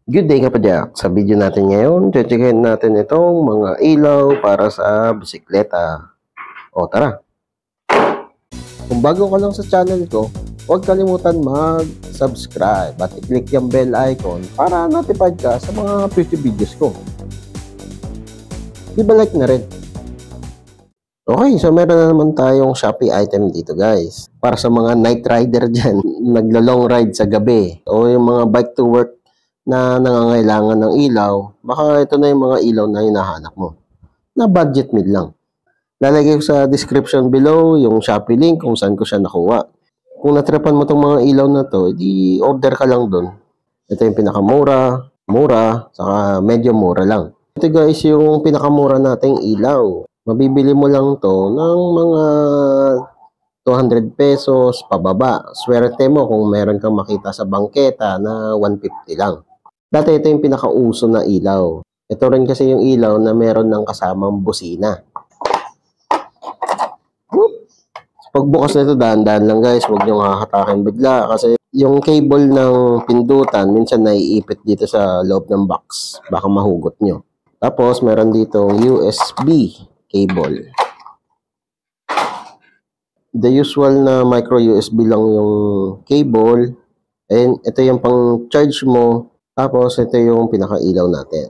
Good day kapadyak! Sa video natin ngayon, checkin natin itong mga ilaw para sa bisikleta. O tara! Kung bago ka lang sa channel ko, huwag kalimutan mag-subscribe at i-click yung bell icon para notified ka sa mga future videos ko. I-like na rin. Okay, so meron na naman tayong Shopee item dito guys. Para sa mga night rider dyan, naglo-long ride sa gabi o yung mga bike to work na nangangailangan ng ilaw, baka ito na yung mga ilaw na hinahanap mo. Na budget mid lang. Lalagay ko sa description below yung Shopee link kung saan ko siya nakuha. Kung natripan mo itong mga ilaw na to, di order ka lang dun. Ito yung pinakamura, mura, saka medyo mura lang. Ito guys yung pinakamura nating ilaw. Mabibili mo lang to ng mga 200 pesos pababa. Swerte mo kung meron kang makita sa bangketa na 150 lang. Dati ito yung pinakauso na ilaw. Ito rin kasi yung ilaw na meron ng kasamang busina. Pagbukas nito, dahan-dahan lang guys. Huwag nyo hahatakin bigla kasi yung cable ng pindutan minsan naiipit dito sa loob ng box. Baka mahugot nyo. Tapos meron dito USB cable. The usual na micro USB lang yung cable. And ito yung pang charge mo. Tapos, ito yung pinaka-ilaw natin.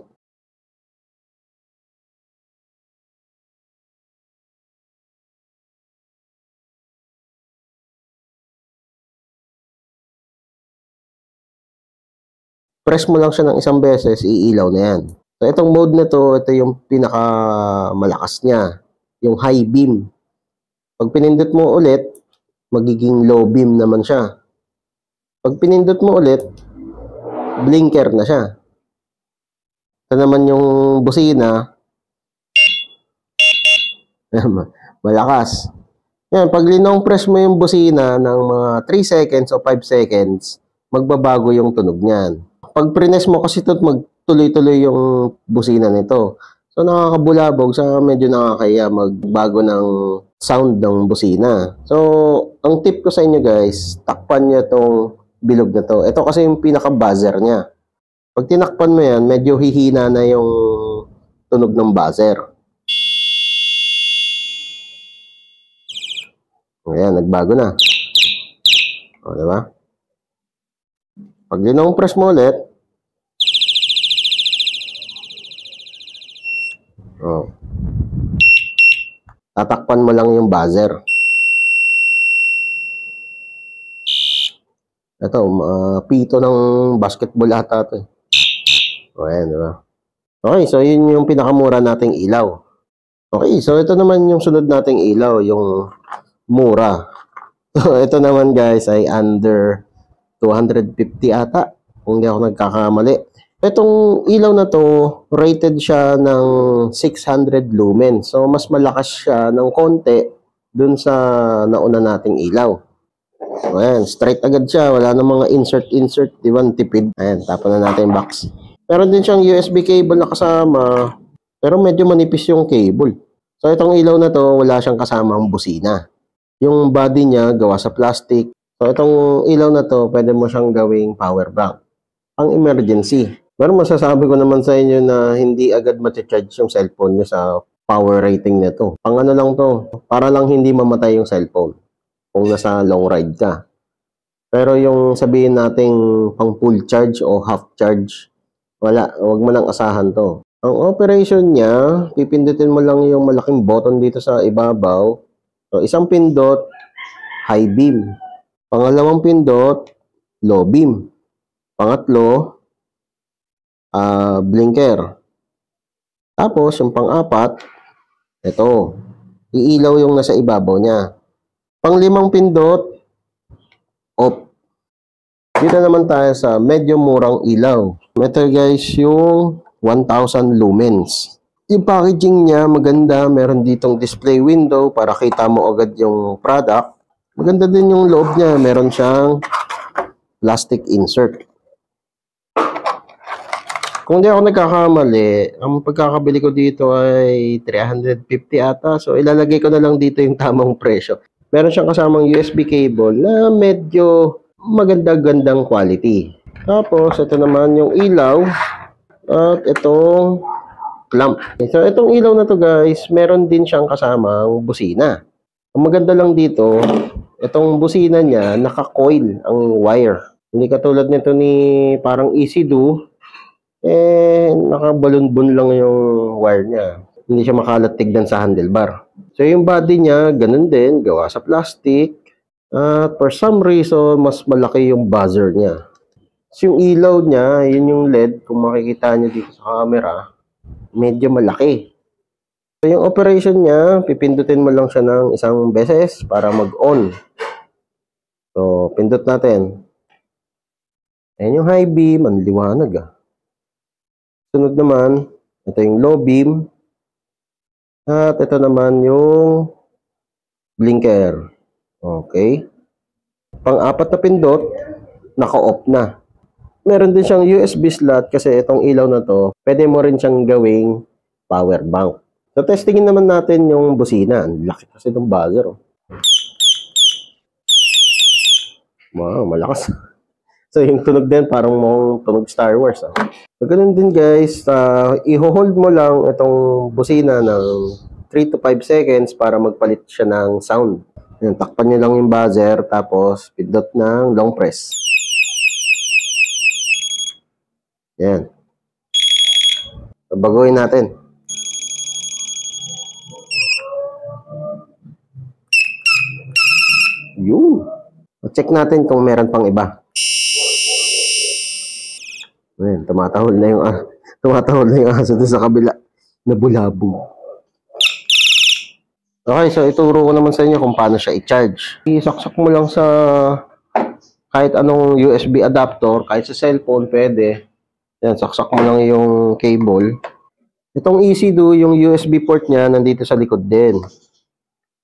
Press mo lang siya ng isang beses, iilaw na yan. So, itong mode na to, ito yung pinaka-malakas niya. Yung high beam. Pag pinindot mo ulit, magiging low beam naman siya. Pag pinindot mo ulit, blinker na siya. Ito naman yung busina. Malakas. Yan, pag linong press mo yung busina ng mga 3 seconds o 5 seconds, magbabago yung tunog niyan. Pag prines mo kasi ito, magtuloy-tuloy yung busina nito. So nakakabulabog, sa medyo nakakaya magbago ng sound ng busina. So, ang tip ko sa inyo guys, takpan nyo itong bilog na to. Ito kasi yung pinaka-buzzer niya. Pag tinakpan mo yan, medyo hihina na yung tunog ng buzzer. Ayan, nagbago na. O, diba? Pag linong press mo ulit, o, tatakpan mo lang yung buzzer. Ito, pito ng basketball ata ito. O, ayan, diba? Okay, so yun yung pinakamura nating ilaw. Okay, so ito naman yung sunod nating ilaw, yung mura. So, ito naman guys ay under 250 ata, kung hindi ako nagkakamali. Itong ilaw na to, rated siya ng 600 lumen. So, mas malakas siya ng konti dun sa nauna nating ilaw. So, ayan, straight agad siya. Wala na mga insert, di ba, tipid. Ayan, tapon na natin yung box. Meron din siyang USB cable na kasama, pero medyo manipis yung cable. So, itong ilaw na to, wala siyang kasamang busina. Yung body niya, gawa sa plastic. So, itong ilaw na to, pwede mo siyang gawing power bank. Ang emergency. Pero masasabi ko naman sa inyo na hindi agad mati-charge yung cellphone nyo sa power rating nito. Pang ano lang to, para lang hindi mamatay yung cellphone kung nasa long ride ka. Pero yung sabihin nating pang full charge o half charge, wala, huwag mo nang asahan to. Ang operation niya, pipindutin mo lang yung malaking button dito sa ibabaw. So, isang pindot, high beam. Pangalawang pindot, low beam. Pangatlo, blinker. Tapos, yung pang-apat, ito, iilaw yung nasa ibabaw niya. Pang-limang pindot, off. Dito naman tayo sa medyo murang ilaw. Ito guys, yung 1000 lumens. Yung packaging niya, maganda. Meron ditong display window para kita mo agad yung product. Maganda din yung loob niya. Meron siyang plastic insert. Kung di ako nagkakamali, ang pagkakabili ko dito ay 350 ata. So, ilalagay ko na lang dito yung tamang presyo. Meron siyang kasamang USB cable na medyo maganda-gandang quality. Tapos, ito naman yung ilaw at itong lamp. So, itong ilaw na to guys, meron din siyang kasamang busina. Ang maganda lang dito, itong busina niya, naka-coil ang wire. Hindi katulad nito ni parang EasyDo, naka-balon-bun lang yung wire niya. Hindi siya makalat tignan sa handlebar. So, yung body niya, ganun din, gawa sa plastic. At for some reason, mas malaki yung buzzer niya. So, yung ilaw niya, yun yung LED, kung makikita niyo dito sa camera, medyo malaki. So, yung operation niya, pipindutin mo lang siya ng isang beses para mag-on. So, pindot natin. Ayan yung high beam, ang liwanag ah. Sunod naman, ito yung low beam. At ito naman yung blinker. Okay. Pang-apat na pindot, naka-off na. Meron din siyang USB slot kasi itong ilaw na to, pwede mo rin siyang gawing power bank. So, testingin naman natin yung busina. Ang laki kasi itong buzzer. Oh. Wow, malakas. So, yung tunog din, parang mong tunog Star Wars. Oh. So, ganun din guys, i-hold mo lang itong busina ng 3 to 5 seconds para magpalit siya ng sound. Yan, takpan nyo lang yung buzzer, tapos pindot ng long press. Yan. So, baguhin natin. Yun. Check natin kung meron pang iba. Ayan, tumatahol na yung aso dun sa kabila na bulabog. Okay, so ituro ko naman sa inyo kung paano siya i-charge. Isaksak mo lang sa kahit anong USB adapter, kahit sa cellphone, pwede. Yan, saksak mo lang yung cable. Itong EasyDo, yung USB port niya, nandito sa likod din.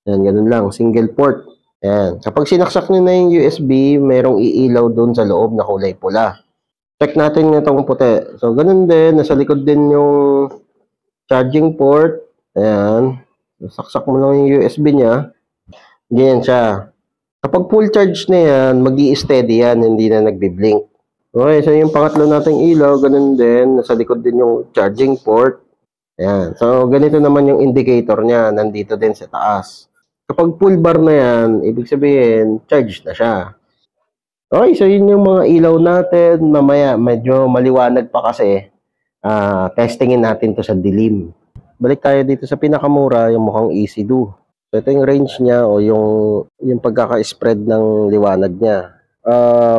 Yan, ganun lang. Single port. Yan. Kapag sinaksak nyo na yung USB, merong iilaw doon sa loob na kulay pula. Check natin itong puti. So, ganun din. Nasa likod din yung charging port. Ayan. Saksak mo lang yung USB niya. Ganyan siya. Kapag full charge na yan, mag-i-steady yan. Hindi na nagbi-blink. Okay, so yung pangatlo nating ilaw, ganun din. Nasa likod din yung charging port. Ayan. So, ganito naman yung indicator niya. Nandito din sa taas. Kapag full bar na yan, ibig sabihin, charge na siya. Okay, so yun yung mga ilaw natin. Mamaya, medyo maliwanag pa kasi. Testingin natin to sa dilim. Balik tayo dito sa pinakamura, yung mukhang EasyDo. So, ito yung range niya o yung pagkaka-spread ng liwanag niya.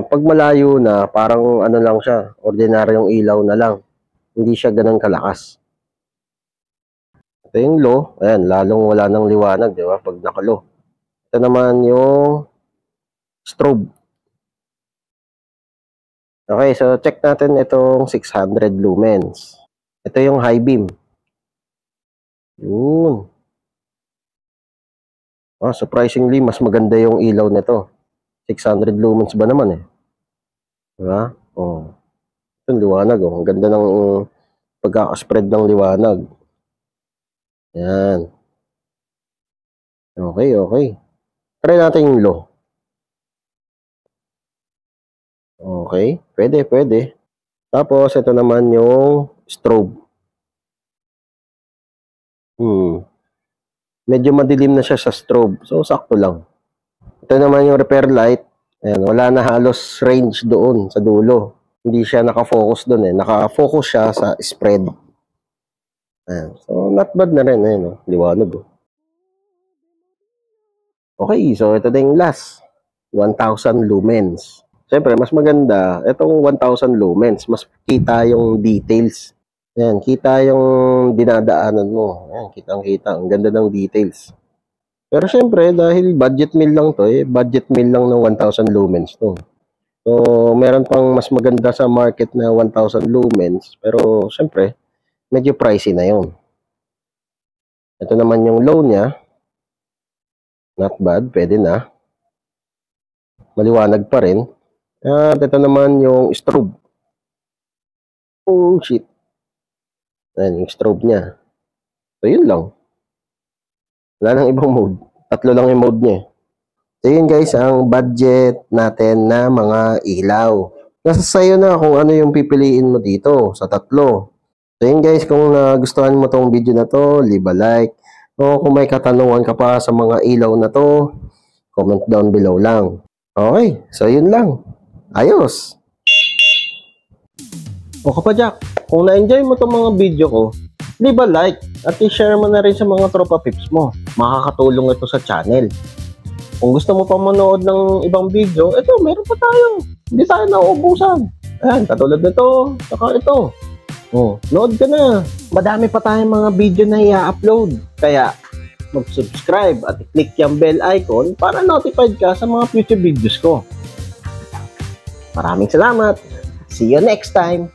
Pag malayo na, parang ano lang siya, ordinaryong ilaw na lang. Hindi siya ganun kalakas. Ito yung low, ayan, lalong wala ng liwanag, di ba? Pag naka-low. Ito naman yung strobe. Okay, so check natin itong 600 lumens. Ito yung high beam. Yun. Surprisingly, mas maganda yung ilaw nito. 600 lumens ba naman eh. Diba? Oh. Ito liwanag oh. Ang ganda ng pagkakaspread ng liwanag. Yan. Okay, okay. Try natin yung low. Okay. Pwede, pwede. Tapos, ito naman yung strobe. Medyo madilim na siya sa strobe. So, sakto lang. Ito naman yung repair light. Ayan, wala na halos range doon sa dulo. Hindi siya nakafocus doon eh. Nakafocus siya sa spread. Ayan. So, not bad na rin. Ayan, oh. Liwanag. Oh. Okay, so ito na yung last. 1,000 lumens. Siyempre, mas maganda. Itong 1,000 lumens. Mas kita yung details. Ayan, kita yung dinadaanan mo. Ayan, kitang-kita. Ang ganda ng details. Pero syempre, dahil budget meal lang to, budget meal lang ng 1,000 lumens to. So, meron pang mas maganda sa market na 1,000 lumens. Pero syempre, medyo pricey na yun. Ito naman yung low niya. Not bad, pwede na. Maliwanag pa rin. At ito naman yung strobe. Oh, shit. Ayan, yung strobe niya. So, yun lang. Wala nang ibang mode. 3 lang yung mode niya. So, yun guys, ang budget natin na mga ilaw. Nasa sayo na kung ano yung pipiliin mo dito sa tatlo. So yun guys, kung nagustuhan mo tong video na to, leave a like. O kung may katanungan ka pa sa mga ilaw na to, comment down below lang. Okay, so yun lang. Ayos! O kapadyak, kung na-enjoy mo tong mga video ko, leave a like at i-share mo na rin sa mga tropa pips mo. Makakatulong ito sa channel. Kung gusto mo pa manood ng ibang video, ito, meron pa tayo. Hindi tayo nauubusan. Ayan, katulad nito, saka ito. Oh, load ka na. Madami pa tayong mga video na i-upload. Kaya, mag-subscribe at i-click yung bell icon para notified ka sa mga future videos ko. Maraming salamat. See you next time.